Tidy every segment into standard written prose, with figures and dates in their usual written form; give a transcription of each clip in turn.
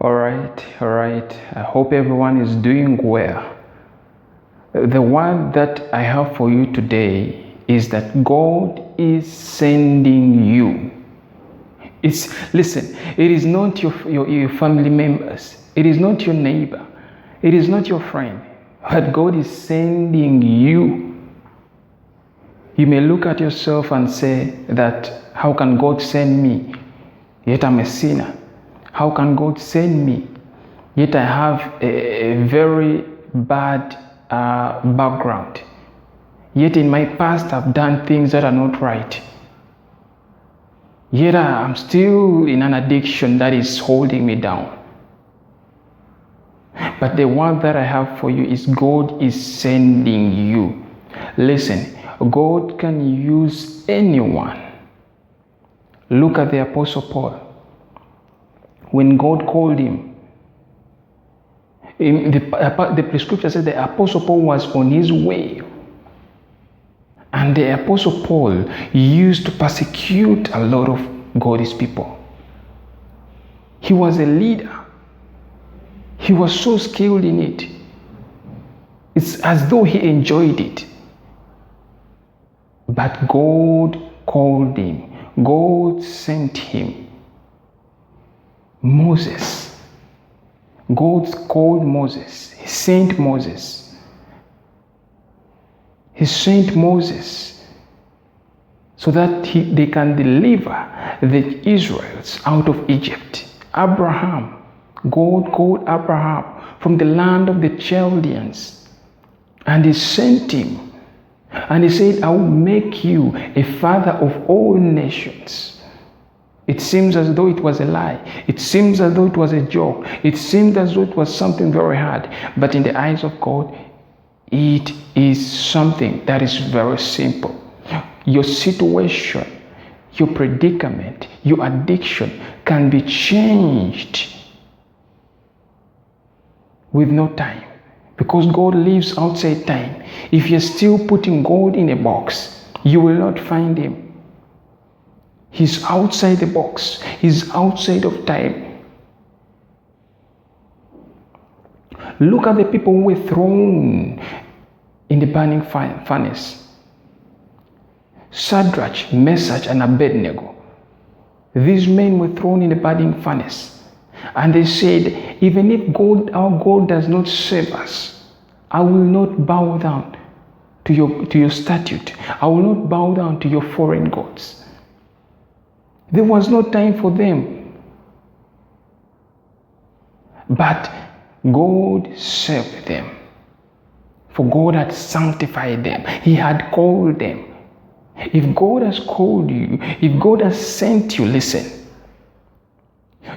All right. I hope everyone is doing well. The word that I have for you today is that God is sending you. Listen, it is not your family members, it is not your neighbor, it is not your friend, but God is sending you. You may look at yourself and say that, how can God send me? Yet I'm a sinner. How can God send me? Yet I have a very bad background. Yet in my past I've done things that are not right. Yet I'm still in an addiction that is holding me down. But the word that I have for you is God is sending you. Listen, God can use anyone. Look at the Apostle Paul. When God called him, in the scripture says the Apostle Paul was on his way. And the Apostle Paul used to persecute a lot of God's people. He was a leader. He was so skilled in it. It's as though he enjoyed it. But God called him. God sent him. Moses. God called Moses. He sent Moses. He sent Moses so that they can deliver the Israelites out of Egypt. Abraham, God called Abraham from the land of the Chaldeans, and he sent him. And he said, I will make you a father of all nations. It seems as though it was a lie. It seems as though it was a joke. It seemed as though it was something very hard. But in the eyes of God, it is something that is very simple. Your situation, your predicament, your addiction can be changed with no time, because God lives outside time. If you're still putting God in a box, you will not find him. He's outside the box. He's outside of time. Look at the people who were thrown in the burning furnace. Shadrach, Meshach, and Abednego. These men were thrown in the burning furnace. And they said, even if God, our God, does not save us, I will not bow down to your statute. I will not bow down to your foreign gods. There was no time for them. But God saved them. For God had sanctified them. He had called them. If God has called you, if God has sent you, listen.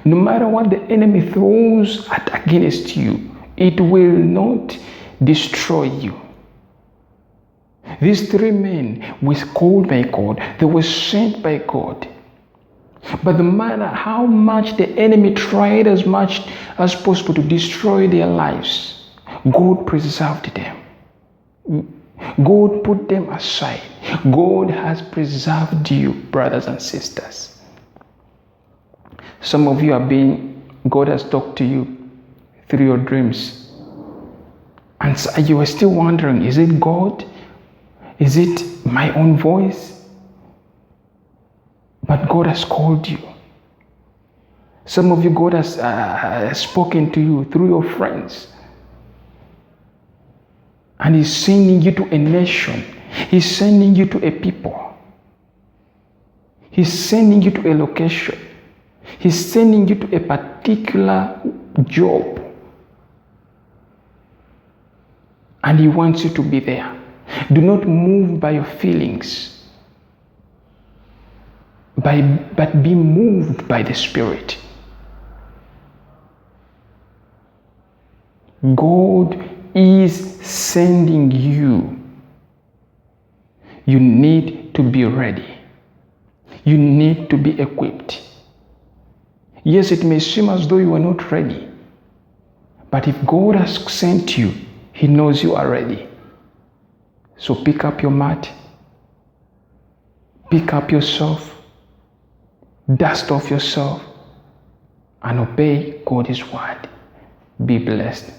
No matter what the enemy throws against you, it will not destroy you. These three men were called by God. They were sent by God. But no matter how much the enemy tried as much as possible to destroy their lives, God preserved them. God put them aside. God has preserved you, brothers and sisters. Some of you God has talked to you through your dreams. And so you are still wondering, is it God? Is it my own voice? But God has called you. Some of you, God has spoken to you through your friends. And He's sending you to a nation. He's sending you to a people. He's sending you to a location. He's sending you to a particular job. And He wants you to be there. Do not move by your feelings, but be moved by the Spirit. God is sending you. You need to be ready. You need to be equipped. Yes, it may seem as though you are not ready. But if God has sent you, He knows you are ready. So pick up your mat. Pick up yourself. Dust off yourself. and obey God's word. Be blessed.